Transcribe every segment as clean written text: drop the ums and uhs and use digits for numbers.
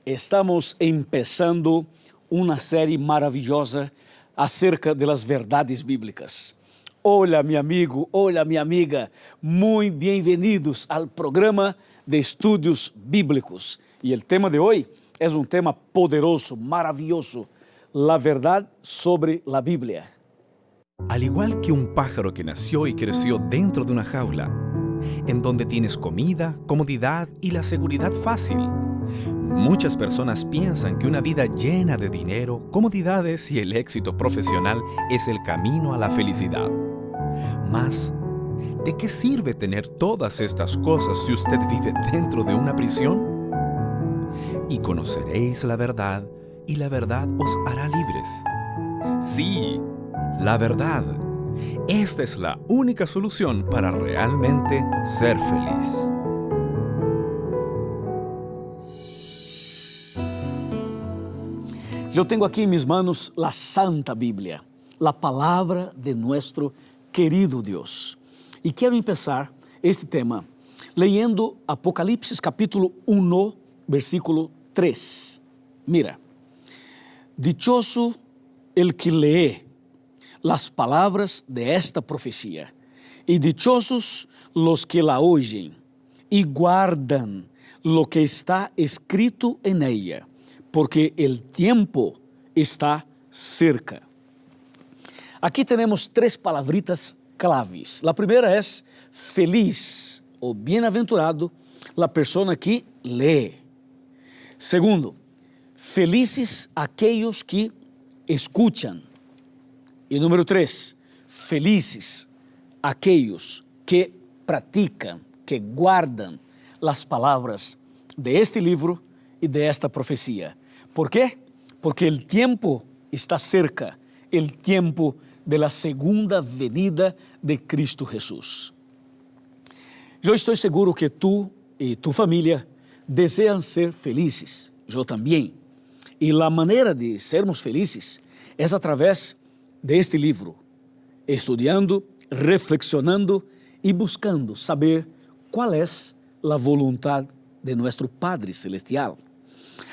Estamos empezando uma série maravilhosa acerca das verdades bíblicas. Hola, mi amigo, hola, mi amiga, muy bienvenidos al programa de estudios bíblicos. Y el tema de hoy es un tema poderoso, maravilloso, la verdad sobre la Biblia. Al igual que un pájaro que nació y creció dentro de una jaula, en donde tienes comida, comodidad y la seguridad fácil, muchas personas piensan que una vida llena de dinero, comodidades y el éxito profesional es el camino a la felicidad. Mas, ¿de qué sirve tener todas estas cosas si usted vive dentro de una prisión? Y conoceréis la verdad, y la verdad os hará libres. Sí, la verdad. Esta es la única solución para realmente ser feliz. Yo tengo aquí en mis manos la Santa Biblia, la palabra de nuestro querido Dios. Y quiero empezar este tema leyendo Apocalipsis capítulo 1, versículo 3. Mira, dichoso el que lee las palabras de esta profecía, y dichosos los que la oyen y guardan lo que está escrito en ella, porque el tiempo está cerca. Aquí tenemos tres palabritas claves. La primera es feliz o bienaventurado la persona que lee. Segundo, felices aquellos que escuchan. E número 3, felizes aqueles que praticam, que guardam as palavras de este livro e de esta profecia. ¿Por quê? Porque o tempo está cerca, o tempo de la segunda venida de Cristo Jesús. Eu estou seguro que tu e tu família desejam ser felizes, eu também. E a maneira de sermos felizes é através de este livro, estudando, reflexionando e buscando saber qual é a vontade de nosso Padre Celestial.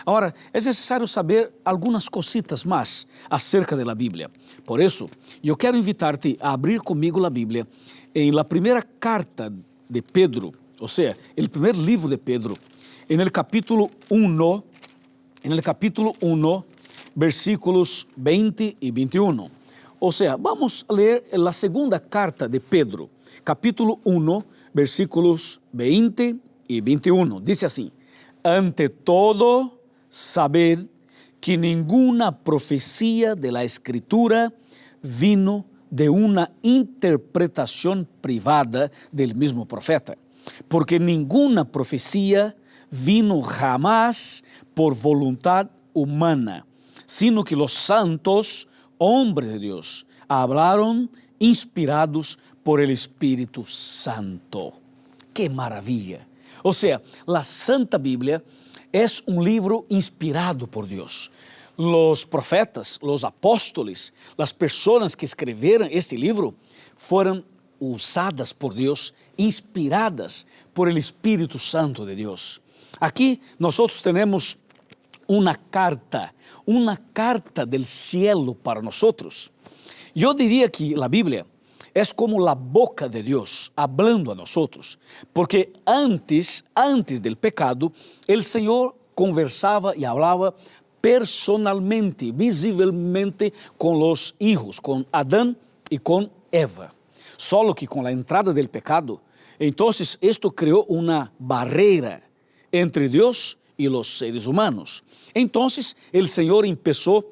Agora, é necessário saber algumas cositas mais acerca da Bíblia. Por isso, eu quero invitar-te a abrir comigo a Bíblia em la primeira carta de Pedro, ou seja, o primeiro livro de Pedro, em el capítulo 1, versículos 20 e 21. Ou seja, vamos ler a segunda carta de Pedro, capítulo 1, versículos 20 e 21. Diz assim: ante todo, sabed que ninguna profecía de la Escritura vino de una interpretación privada del mismo profeta, porque ninguna profecía vino jamás por voluntad humana, sino que los santos hombres de Dios hablaron inspirados por el Espíritu Santo. ¡Qué maravilla! O sea, la Santa Biblia es un libro inspirado por Dios. Los profetas, los apóstoles, las personas que escreveram este livro foram usadas por Deus, inspiradas por el Espírito Santo de Deus. Aqui nós temos uma carta del cielo para nosotros. Eu diria que a Bíblia é como a boca de Deus hablando a nosotros, porque antes del pecado, el Senhor conversava e hablava personalmente, visivelmente com los hijos, com Adão e com Eva. Solo que com a entrada del pecado, entonces esto creó una barreira entre Deus e los seres humanos. Entonces el Señor empezó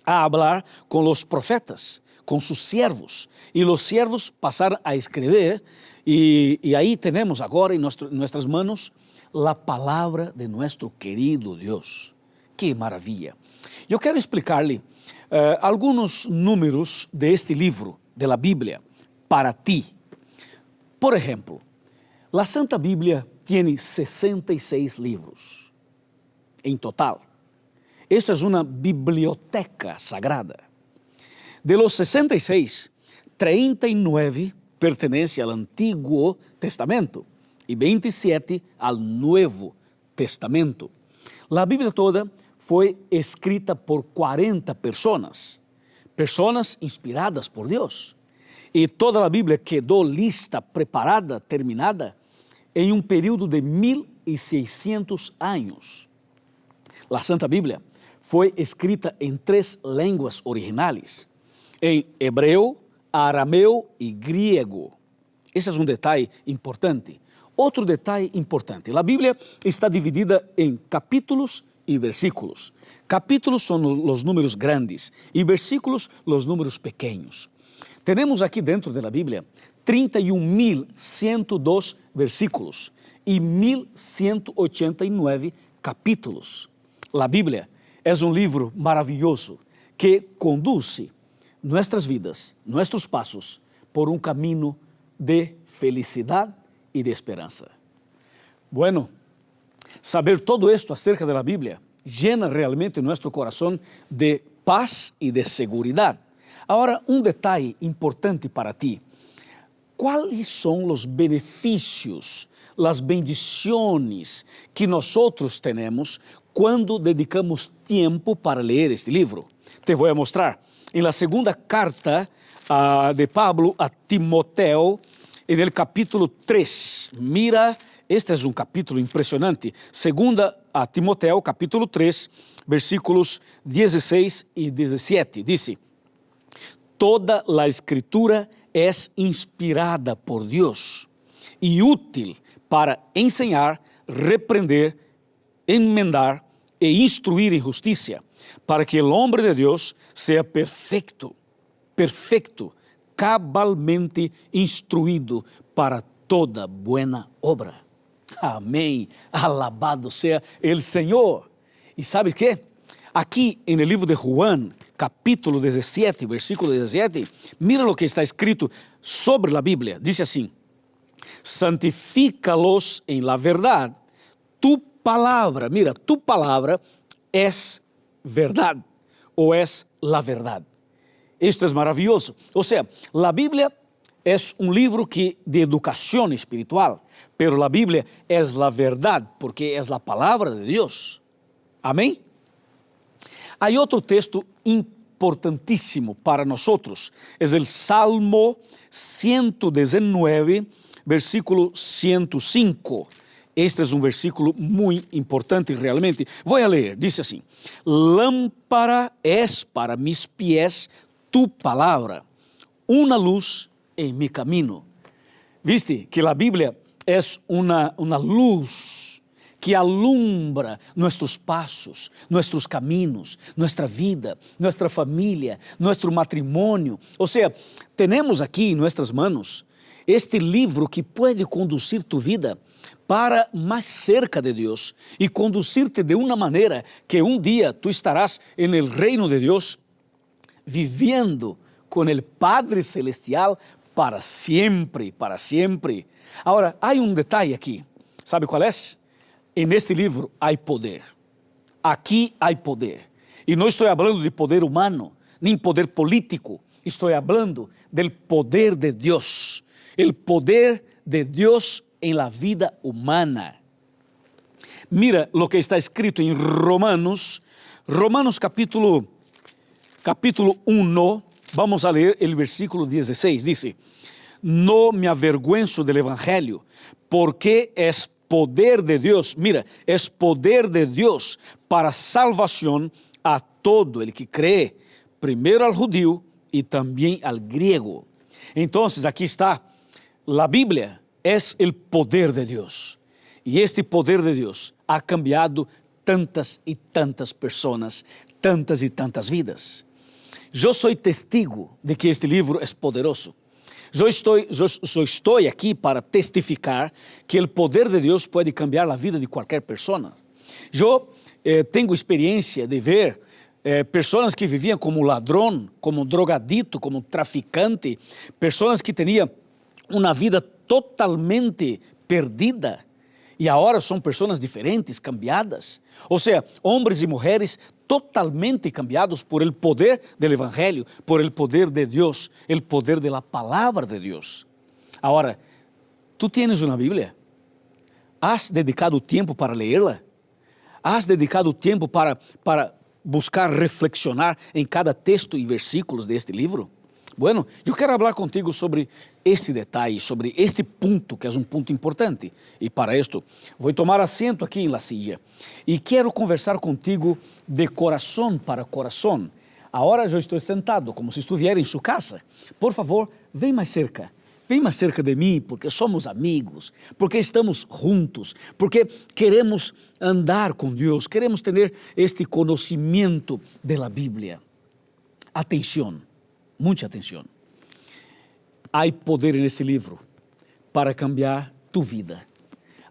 a hablar con los profetas, con sus siervos, y los siervos pasaron a escribir, y ahí tenemos agora en nuestras manos la palabra de nuestro querido Dios. ¡Qué maravilla! Eu quero explicar-lhe alguns números de este livro, de la Bíblia, para ti. Por exemplo, a Santa Bíblia tem 66 livros em total. Esta é uma biblioteca sagrada. De los 66, 39 pertenecem ao Antigo Testamento e 27 ao Novo Testamento. La Bíblia toda foi escrita por 40 pessoas inspiradas por Deus. E toda a Bíblia quedou lista, preparada, terminada em um período de 1600 anos. A Santa Bíblia foi escrita em 3 línguas originais, em hebreu, arameu e grego. Esse é um detalhe importante. Outro detalhe importante, a Bíblia está dividida em capítulos e versículos. Capítulos são os números grandes e versículos os números pequenos. Temos aqui dentro da Bíblia 31.102 versículos e 1.189 capítulos. A Bíblia é um livro maravilhoso que conduz nossas vidas, nossos passos por um caminho de felicidade e de esperança. Bueno, saber todo esto acerca da Bíblia llena realmente nosso coração de paz e de segurança. Agora, um detalhe importante para ti. Quais são os benefícios, as bendições que nós temos quando dedicamos tempo para ler este livro? Te vou mostrar. Em la segunda carta de Pablo a Timoteo, en el capítulo 3. Mira, este é um capítulo impressionante. Segunda a Timoteo, capítulo 3, versículos 16 e 17. Diz: toda a escritura é inspirada por Deus e útil para ensinar, repreender, enmendar e instruir em justiça, para que o homem de Deus seja perfeito, cabalmente instruído para toda buena obra. Amém. Alabado seja o Senhor. E sabes que? Aqui no livro de Juan, capítulo 17, versículo 17, mira o que está escrito sobre a Bíblia. Diz assim: santifícalos em la verdade, tu palavra, mira, tu palavra é verdade, ou é la verdade. Isto é maravilhoso. Ou seja, a Bíblia é um livro de educação espiritual, pero a Bíblia é a verdade, porque é a palavra de Deus. Amém? Há outro texto importantíssimo para nós, é o Salmo 119, versículo 105. Este é um versículo muito importante realmente. Vou ler, diz assim: lámpara es para mis pies tu palavra, uma luz em mi camino. Viste que a Bíblia é uma luz que alumbra nossos passos, nossos caminhos, nossa vida, nossa família, nosso matrimônio. Ou seja, temos aqui em nossas mãos este livro que pode conduzir tu vida para mais cerca de Deus e conduzir-te de uma maneira que um dia tu estarás no reino de Deus, vivendo com o Padre Celestial para sempre, para sempre. Agora, há um detalhe aqui. Sabe qual é? Neste livro há poder. Aqui há poder. E não estou falando de poder humano, nem poder político. Estou falando do poder de Deus. O poder de Deus em la vida humana. Mira lo que está escrito em Romanos capítulo 1, vamos a ler o versículo 16, diz: no me avergüenzo del evangelio, porque es poder de Dios, mira, es poder de Dios para salvación a todo el que cree, primero al judío y también al griego. Entonces, aquí está, la Biblia es el poder de Dios, y este poder de Dios ha cambiado tantas y tantas personas, tantas y tantas vidas. Yo soy testigo de que este libro es poderoso. Eu estou aqui para testificar que o poder de Deus pode cambiar a vida de qualquer pessoa. Eu tenho experiência de ver pessoas que viviam como ladrão, como drogadito, como traficante, pessoas que tinham uma vida totalmente perdida e agora são pessoas diferentes, cambiadas. Ou seja, homens e mulheres totalmente cambiados por el poder del evangelio, por el poder de Dios, el poder de la palabra de Dios. Ahora, ¿tú tienes una Biblia? ¿Has dedicado tiempo para leerla? Has dedicado tempo para buscar reflexionar em cada texto e versículos deste livro? Bueno, eu quero falar contigo sobre este detalhe, sobre este ponto, que é um ponto importante. E para isto, vou tomar assento aqui na silla. E quero conversar contigo de coração para coração. Agora eu estou sentado, como se estivesse em sua casa. Por favor, vem mais cerca. Vem mais cerca de mim, porque somos amigos, porque estamos juntos, porque queremos andar com Deus, queremos ter este conhecimento da Bíblia. Atenção, muita atenção. Há poder nesse livro para cambiar tu vida.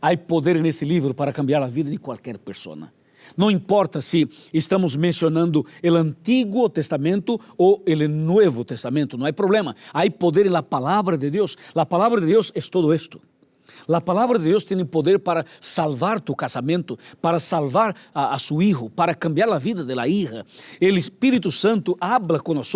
Há poder nesse livro para cambiar a vida de qualquer pessoa. Não importa se estamos mencionando o Antigo Testamento ou o Novo Testamento, não há problema. Há poder na palavra de Deus. A palavra de Deus é todo isto. A palavra de Deus tem poder para salvar tu casamento, para salvar a su hijo, para cambiar a vida de la hija. O Espírito Santo habla com nós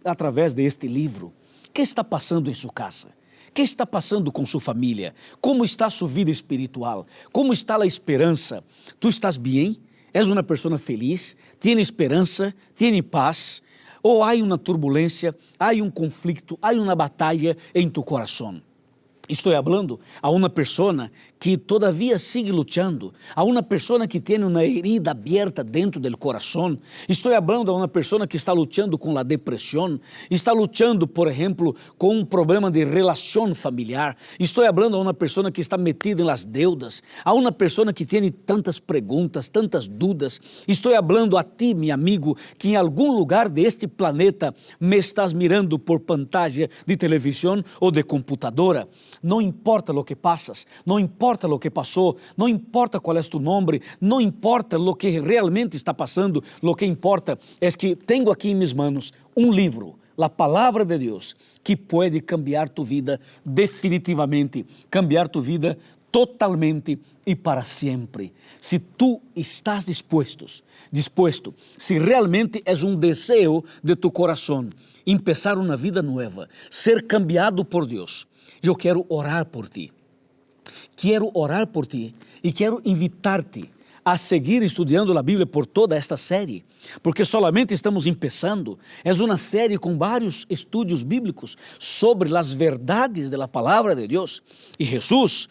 através de este livro. O que está passando em sua casa? O que está passando com sua família? Como está sua vida espiritual? Como está a esperança? Tu estás bem? És uma pessoa feliz? Tem esperança? Tem paz? Ou há uma turbulência? Há conflito? Há uma batalha em tu coração? Estou falando a uma pessoa que todavia sigue lutando, a uma pessoa que tem uma herida aberta dentro do coração. Estou falando a uma pessoa que está lutando com a depressão, está lutando, por exemplo, com um problema de relação familiar. Estou falando a uma pessoa que está metida em las deudas, a uma pessoa que tem tantas perguntas, tantas dúvidas. Estou falando a ti, meu amigo, que em algum lugar deste planeta me estás mirando por pantalla de televisão ou de computadora. Não importa o que passas, não importa o que passou, não importa qual é tu nome, não importa o que realmente está passando, o que importa é que tenho aqui em minhas manos um livro, a palavra de Deus, que pode cambiar tu vida definitivamente, cambiar tu vida totalmente e para sempre. Se tu estás disposto, se realmente é um desejo de tu coração, empezar uma vida nova, ser cambiado por Deus, eu quero orar por ti. Quero orar por ti e quero invitar-te a seguir estudando a Bíblia por toda esta série, porque solamente estamos começando. É uma série com vários estudos bíblicos sobre as verdades da palavra de Deus. E Jesus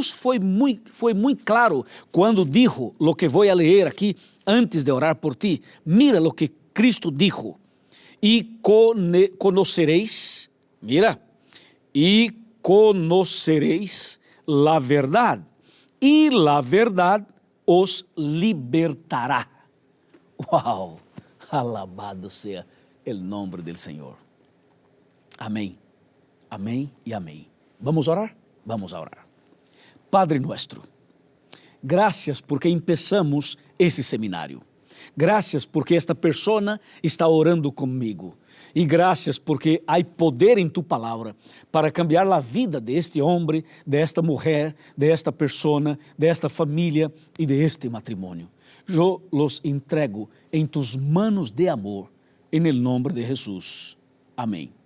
foi muito claro quando dijo lo que vou a ler aqui antes de orar por ti. Mira lo que Cristo dijo. E conoceréis, e conoceréis la verdad, e la verdad os libertará. Uau! Alabado seja o nome do Senhor. Amém. Amém e amém. Vamos orar? Vamos a orar. Padre nuestro, graças porque começamos esse seminário. Graças porque esta pessoa está orando comigo. E graças porque há poder em tu palavra para cambiar a vida deste homem, desta mulher, desta pessoa, desta família e deste matrimônio. Eu los entrego em tus manos de amor, em el nome de Jesus. Amém.